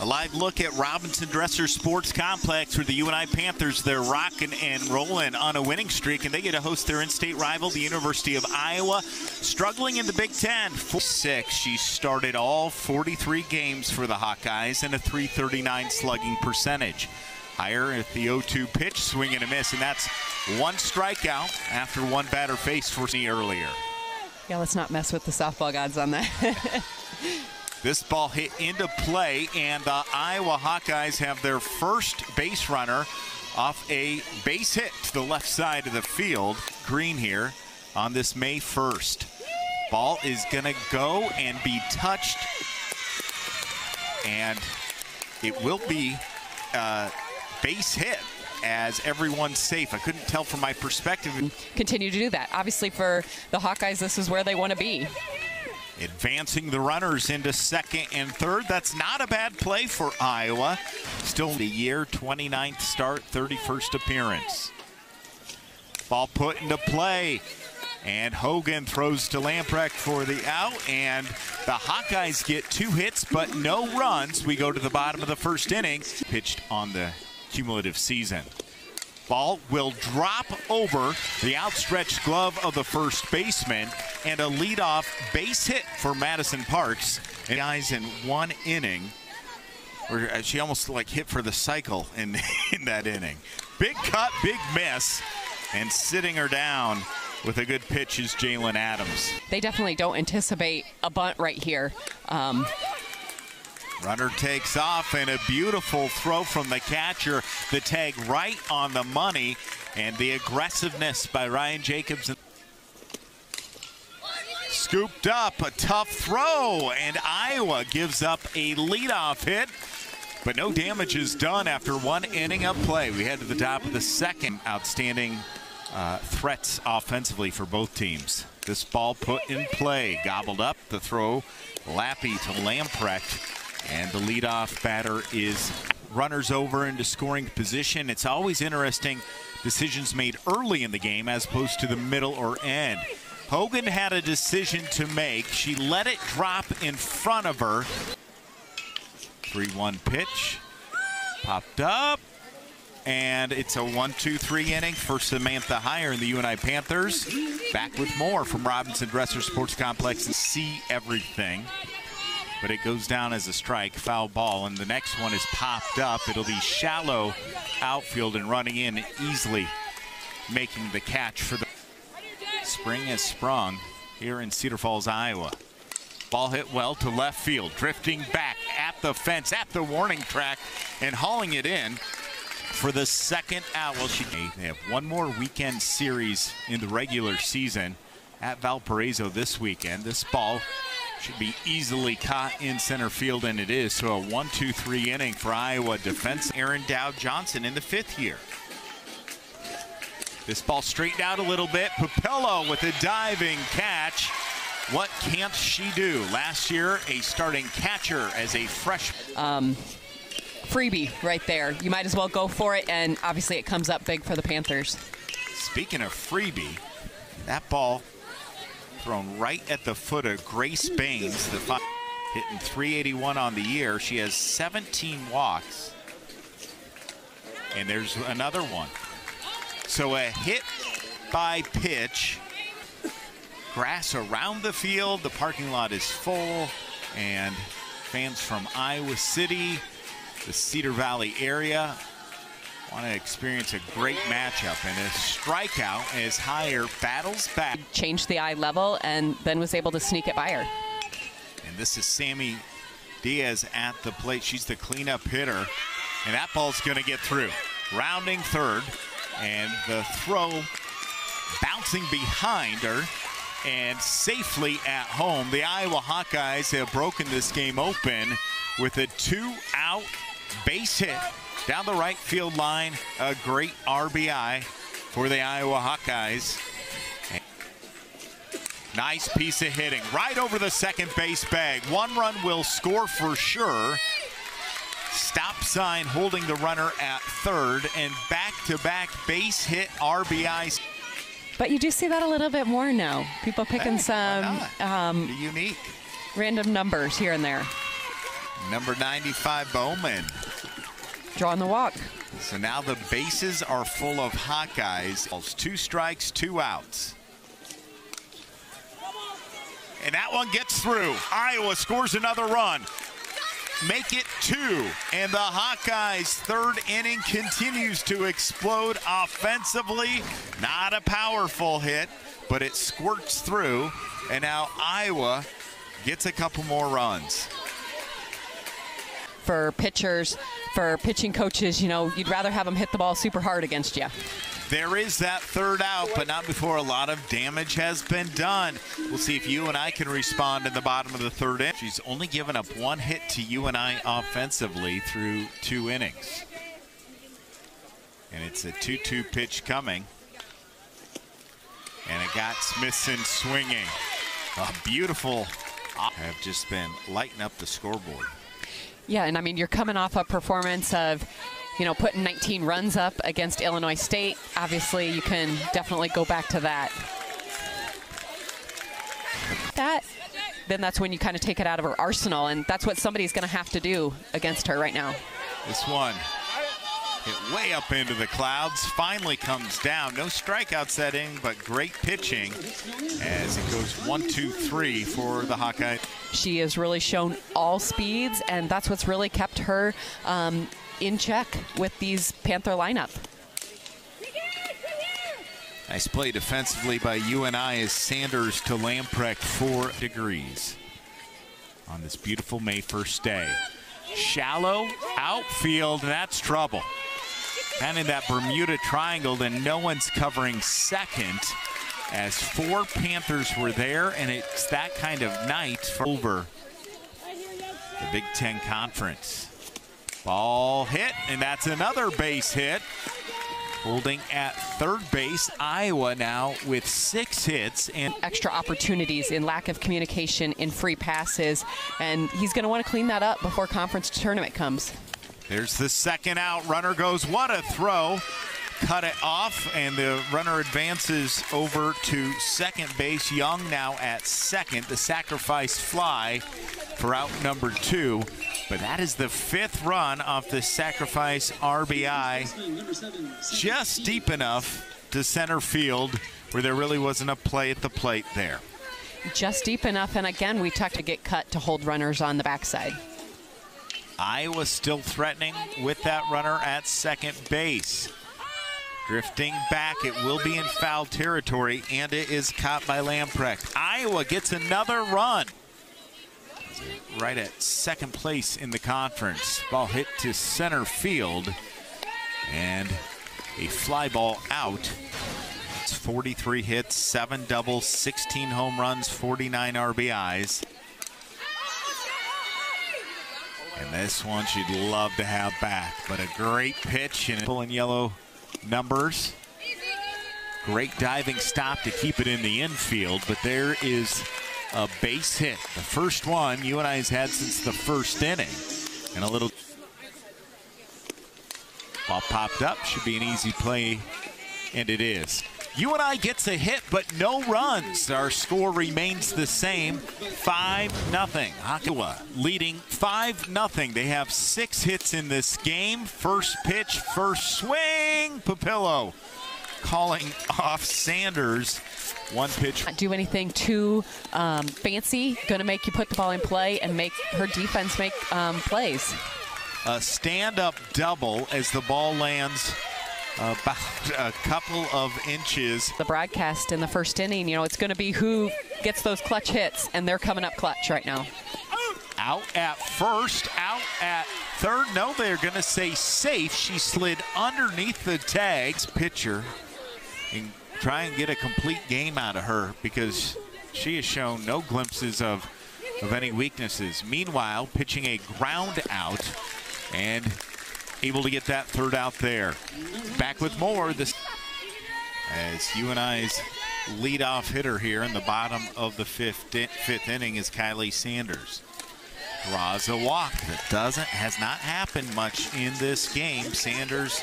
A live look at Robinson Dresser Sports Complex where the UNI Panthers, they're rocking and rolling on a winning streak, and they get to host their in-state rival, the University of Iowa, struggling in the Big Ten. 4-6, she started all 43 games for the Hawkeyes and a .339 slugging percentage. Higher at the 0-2 pitch, swing and a miss, and that's one strikeout after one batter faced for me earlier. Yeah, let's not mess with the softball gods on that. This ball hit into play, and the Iowa Hawkeyes have their first base runner off a base hit to the left side of the field. Green here on this May 1st. Ball is going to go and be touched, and it will be a base hit as everyone's safe. I couldn't tell from my perspective. Continue to do that. Obviously, for the Hawkeyes, this is where they want to be. Advancing the runners into second and third. That's not a bad play for Iowa. Still the year, 29th start, 31st appearance. Ball put into play. And Hogan throws to Lamprecht for the out. And the Hawkeyes get 2 hits, but no runs. We go to the bottom of the first inning. Pitched on the cumulative season. Ball will drop over the outstretched glove of the first baseman, and a leadoff base hit for Madison Parks. And guys, in one inning, where she almost like hit for the cycle in that inning. Big cut, big miss, and sitting her down with a good pitch is Jalen Adams. They definitely don't anticipate a bunt right here. Runner takes off, and a beautiful throw from the catcher. The tag right on the money, and the aggressiveness by Ryan Jacobs. Scooped up, a tough throw, and Iowa gives up a leadoff hit, but no damage is done after one inning of play. We head to the top of the second. Outstanding threats offensively for both teams. This ball put in play, gobbled up, the throw, Lappy to Lamprecht. And the leadoff batter is runners over into scoring position. It's always interesting, decisions made early in the game as opposed to the middle or end. Hogan had a decision to make. She let it drop in front of her. 3-1 pitch. Popped up. And it's a 1-2-3 inning for Samantha Heyer and the UNI Panthers. Back with more from Robinson Dresser Sports Complex and see everything. But it goes down as a strike, foul ball, and the next one is popped up. It'll be shallow outfield and running in easily, making the catch for the spring has sprung here in Cedar Falls, Iowa. Ball hit well to left field, drifting back at the fence, at the warning track, and hauling it in for the second out. Well, they have one more weekend series in the regular season at Valparaiso this weekend. This ball should be easily caught in center field, and it is. So a 1-2-3 inning for Iowa defense. Aaron Dow Johnson in the 5th year. This ball straightened out a little bit. Papello with a diving catch. What can't she do? Last year, a starting catcher as a freshman. Freebie right there. You might as well go for it, and obviously it comes up big for the Panthers. Speaking of freebie, that ball thrown right at the foot of Grace Baines, hitting .381 on the year. She has 17 walks. And there's another one. So a hit by pitch. Grass around the field. The parking lot is full. And fans from Iowa City, the Cedar Valley area, want to experience a great matchup, and a strikeout as Heyer battles back. Changed the eye level and then was able to sneak it by her. And this is Sammy Diaz at the plate. She's the cleanup hitter, and that ball's going to get through. Rounding third, and the throw bouncing behind her and safely at home. The Iowa Hawkeyes have broken this game open with a 2-out base hit down the right field line. A great RBI for the Iowa Hawkeyes. Nice piece of hitting right over the second base bag. One run will score for sure. Stop sign holding the runner at third, and back-to-back base hit RBIs. But you do see that a little bit more now. People picking some unique random numbers here and there. Number 95, Bowman. Drawing the walk. So now the bases are full of Hawkeyes. 2 strikes, 2 outs. And that one gets through. Iowa scores another run. Make it 2. And the Hawkeyes' third inning continues to explode offensively. Not a powerful hit, but it squirts through. And now Iowa gets a couple more runs. For pitchers, for pitching coaches, you'd rather have them hit the ball super hard against you. There is that third out, but not before a lot of damage has been done. We'll see if UNI can respond in the bottom of the third inning. She's only given up 1 hit to UNI offensively through 2 innings. And it's a 2-2 pitch coming. And it got Smithson swinging. A beautiful have just been lighting up the scoreboard. Yeah, and I mean, you're coming off a performance of, putting 19 runs up against Illinois State. Obviously, you can definitely go back to that. Then that's when you kind of take it out of her arsenal, and that's what somebody's going to have to do against her right now. This one hit way up into the clouds, finally comes down. No strikeout setting, but great pitching as it goes 1-2-3 for the Hawkeye. She has really shown all speeds, and that's what's really kept her in check with these Panther lineup. Nice play defensively by UNI as Sanders to Lamprecht 4 degrees on this beautiful May 1st day. Shallow outfield, and that's trouble. And in that Bermuda Triangle, and no one's covering second as 4 Panthers were there, and it's that kind of night for over the Big Ten Conference. Ball hit, and that's another base hit. Holding at third base, Iowa now with 6 hits and extra opportunities in lack of communication in free passes, and he's going to want to clean that up before conference tournament comes. There's the second out. Runner goes, what a throw. Cut it off, and the runner advances over to second base. Young now at second. The sacrifice fly for out number 2. But that is the 5th run off the sacrifice RBI. Just deep enough to center field where there really wasn't a play at the plate there. Just deep enough, and again, we talked to get cut to hold runners on the backside. Iowa still threatening with that runner at second base. Drifting back, it will be in foul territory, and it is caught by Lamprecht. Iowa gets another run. Right at second place in the conference. Ball hit to center field, and a fly ball out. It's 43 hits, 7 doubles, 16 home runs, 49 RBIs. And this one she'd love to have back, but a great pitch and pulling yellow numbers. Great diving stop to keep it in the infield, but there is a base hit. The first one UNI's had since the first inning. And a little ball popped up. Should be an easy play, and it is. UNI gets a hit, but no runs. Our score remains the same, 5-0. Iowa leading 5-0. They have 6 hits in this game. First pitch, first swing. Papillo calling off Sanders. 1 pitch. Not do anything too fancy. Going to make you put the ball in play and make her defense make plays. A stand-up double as the ball lands about a couple of inches. The broadcast in the first inning, it's going to be who gets those clutch hits, and they're coming up clutch right now. Out at first, out at third. No, they're going to say safe. She slid underneath the tags. Pitcher, and try and get a complete game out of her because she has shown no glimpses of any weaknesses. Meanwhile, pitching a ground out and able to get that third out there. Back with more as UNI's leadoff hitter here in the bottom of the fifth inning is Kylie Sanders. Draws a walk. That has not happened much in this game. Sanders,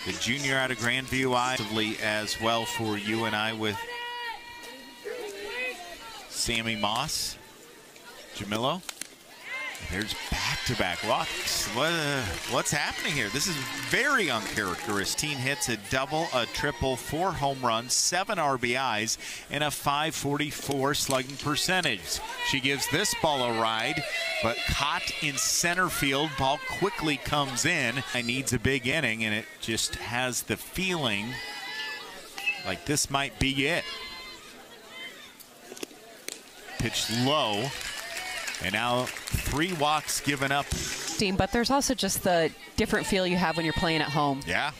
the junior out of Grandview, as well for UNI with Sammy Moss, Jamillo, There's back-to-back walks. What's happening here? This is very uncharacteristic. Hits a double, a triple, 4 home runs, 7 RBIs, and a .544 slugging percentage. She gives this ball a ride, but caught in center field. Ball quickly comes in and needs a big inning, and it just has the feeling like this might be it. Pitched low. And now 3 walks given up. But there's also just the different feel you have when you're playing at home. Yeah.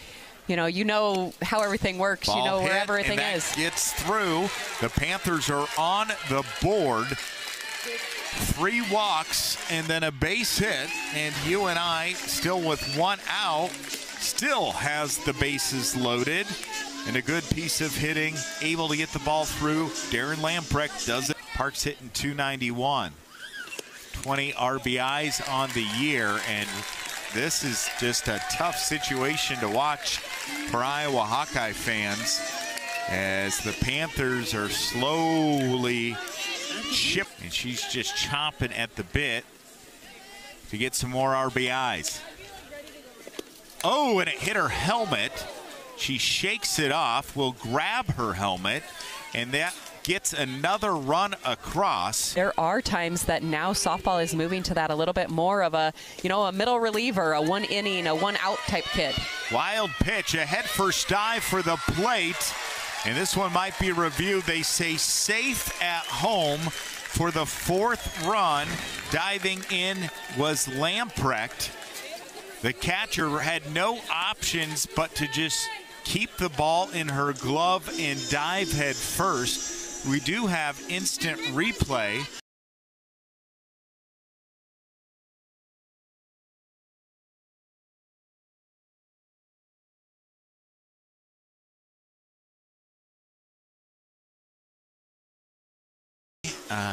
You know how everything works. Ball you know where hit, everything and that is. Gets through. The Panthers are on the board. 3 walks and then a base hit. And UNI, still with 1 out, still has the bases loaded. And a good piece of hitting, able to get the ball through. Darren Lamprecht does it. Parks hitting .291. 20 RBIs on the year, and this is just a tough situation to watch for Iowa Hawkeye fans as the Panthers are slowly chipping, and she's just chomping at the bit to get some more RBIs. Oh, and it hit her helmet. She shakes it off, will grab her helmet, and that gets another run across. There are times that now softball is moving to that a little bit more of a, a middle reliever, a 1 inning, a 1 out type kid. Wild pitch, a head first dive for the plate. And this one might be reviewed. They say safe at home for the 4th run. Diving in was Lamprecht. The catcher had no options but to just keep the ball in her glove and dive head first. We do have instant replay.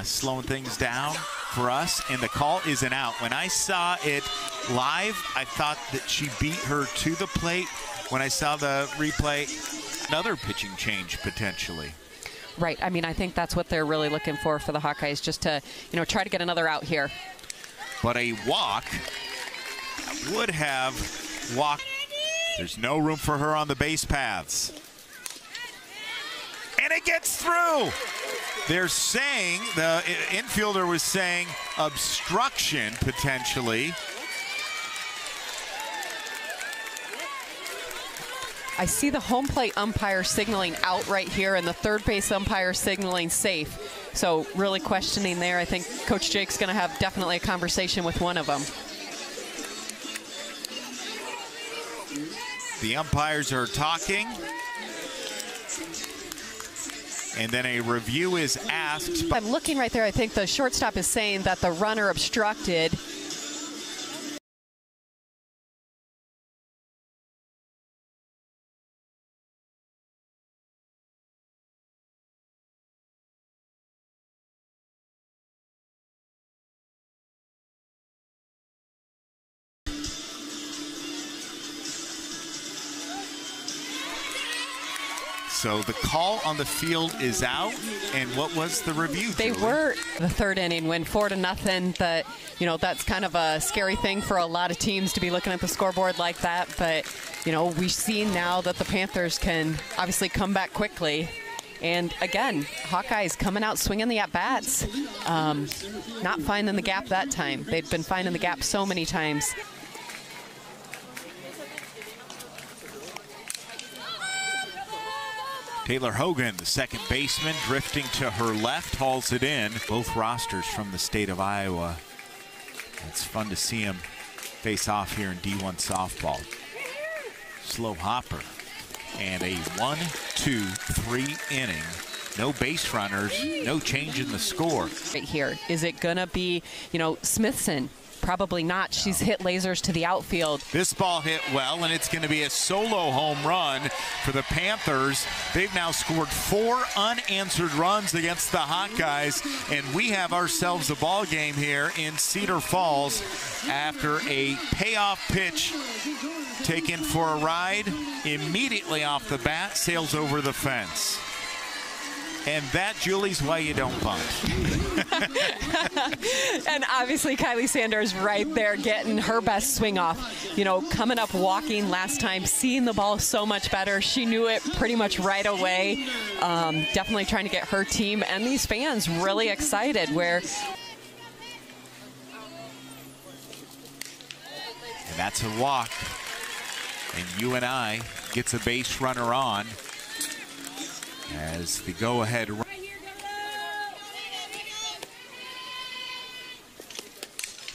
Slowing things down for us, and the call is an out. When I saw it live, I thought that she beat her to the plate. When I saw the replay, another pitching change potentially. Right. I mean, I think that's what they're really looking for the Hawkeyes, just to, try to get another out here. But a walk would have walked. There's no room for her on the base paths. And it gets through. They're saying, the infielder was saying obstruction potentially. I see the home plate umpire signaling out right here and the third base umpire signaling safe. So really questioning there. I think Coach Jake's going to have definitely a conversation with one of them. The umpires are talking. And then a review is asked. I'm looking right there. I think the shortstop is saying that the runner obstructed. So the call on the field is out, and what was the review? They Julie? were the 3rd inning win 4-0. That that's kind of a scary thing for a lot of teams to be looking at the scoreboard like that. But we've seen now that the Panthers can obviously come back quickly. And again, Hawkeyes coming out swinging the at-bats, not finding the gap that time. They've been finding the gap so many times. Taylor Hogan, the second baseman, drifting to her left, hauls it in. Both rosters from the state of Iowa. It's fun to see them face off here in D1 softball. Slow hopper. And a 1-2-3 inning. No base runners, no change in the score. Right here, is it gonna be, Smithson? Probably not. She's hit lasers to the outfield. This ball hit well, and it's going to be a solo home run for the Panthers. They've now scored 4 unanswered runs against the Hawkeyes, and we have ourselves a ball game here in Cedar Falls after a payoff pitch taken for a ride. Immediately off the bat, sails over the fence. And that, Julie's why you don't bunt. And obviously Kylie Sanders right there getting her best swing off. You know, coming up walking last time, seeing the ball so much better. She knew it pretty much right away. Definitely trying to get her team and these fans really excited. And that's a walk. And UNI gets a base runner on as the go-ahead run.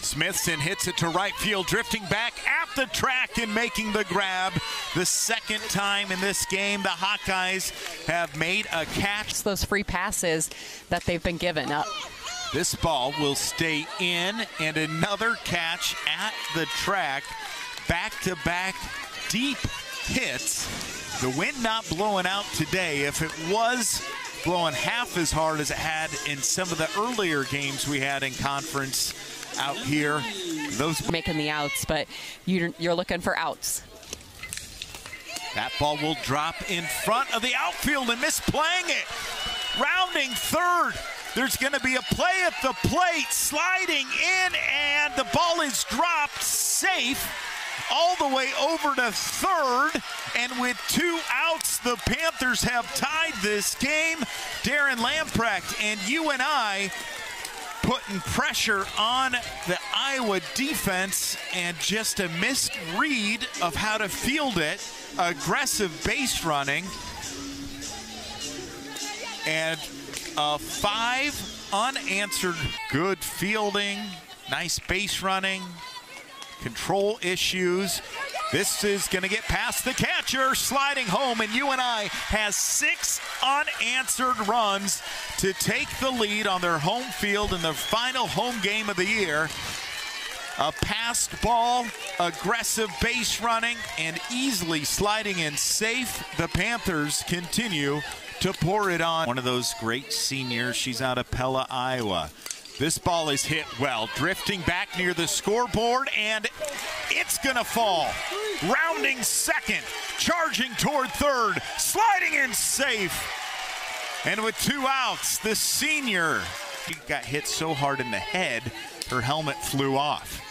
Smithson hits it to right field, drifting back at the track and making the grab. The second time in this game, the Hawkeyes have made a catch. It's those free passes that they've been given up. This ball will stay in, and another catch at the track. Back-to-back deep hits. The wind not blowing out today. If it was blowing half as hard as it had in some of the earlier games we had in conference out here, those making the outs, but you're looking for outs. That ball will drop in front of the outfield and misplaying it. Rounding third. There's going to be a play at the plate, sliding in, and the ball is dropped safe all the way over to third. And with 2 outs, the Panthers have tied this game. Darren Lamprecht and UNI putting pressure on the Iowa defense, and just a missed read of how to field it. Aggressive base running. And 5 unanswered. Good fielding, nice base running, control issues. This is going to get past the catcher, sliding home, and UNI has 6 unanswered runs to take the lead on their home field in the final home game of the year. A passed ball, aggressive base running, and easily sliding in safe. The Panthers continue to pour it on. One of those great seniors. She's out of Pella, Iowa. This ball is hit well, drifting back near the scoreboard, and it's gonna fall. Rounding second, charging toward third, sliding in safe. And with 2 outs, the senior, she got hit so hard in the head, her helmet flew off.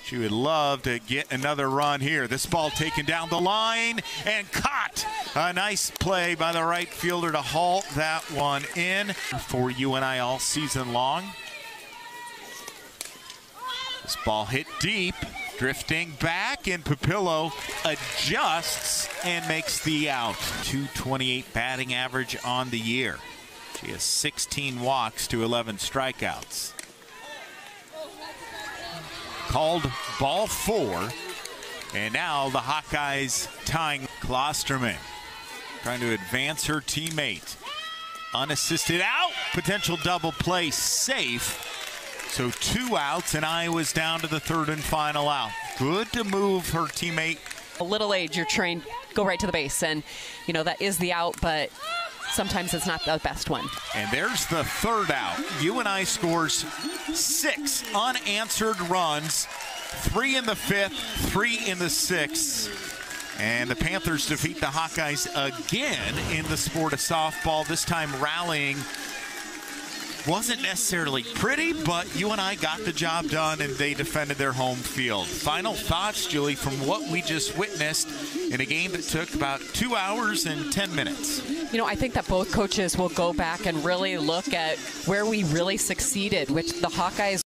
She would love to get another run here. This ball taken down the line and caught. A nice play by the right fielder to halt that one in for UNI all season long. This ball hit deep, drifting back, and Papillo adjusts and makes the out. .228 batting average on the year. She has 16 walks to 11 strikeouts. Called ball 4, and now the Hawkeyes tying. Klosterman trying to advance her teammate. Unassisted out, potential double play safe. So 2 outs, and Iowa's down to the 3rd and final out. Good to move her teammate. A little age, you're trained, go right to the base, and you know that is the out, but sometimes it's not the best one. And there's the 3rd out. UNI scores 6 unanswered runs, 3 in the 5th, 3 in the 6th. And the Panthers defeat the Hawkeyes again in the sport of softball, this time rallying. Wasn't necessarily pretty, but UNI got the job done, and they defended their home field. Final thoughts, Julie, from what we just witnessed in a game that took about 2 hours and 10 minutes. You know, I think that both coaches will go back and really look at where we really succeeded, which the Hawkeyes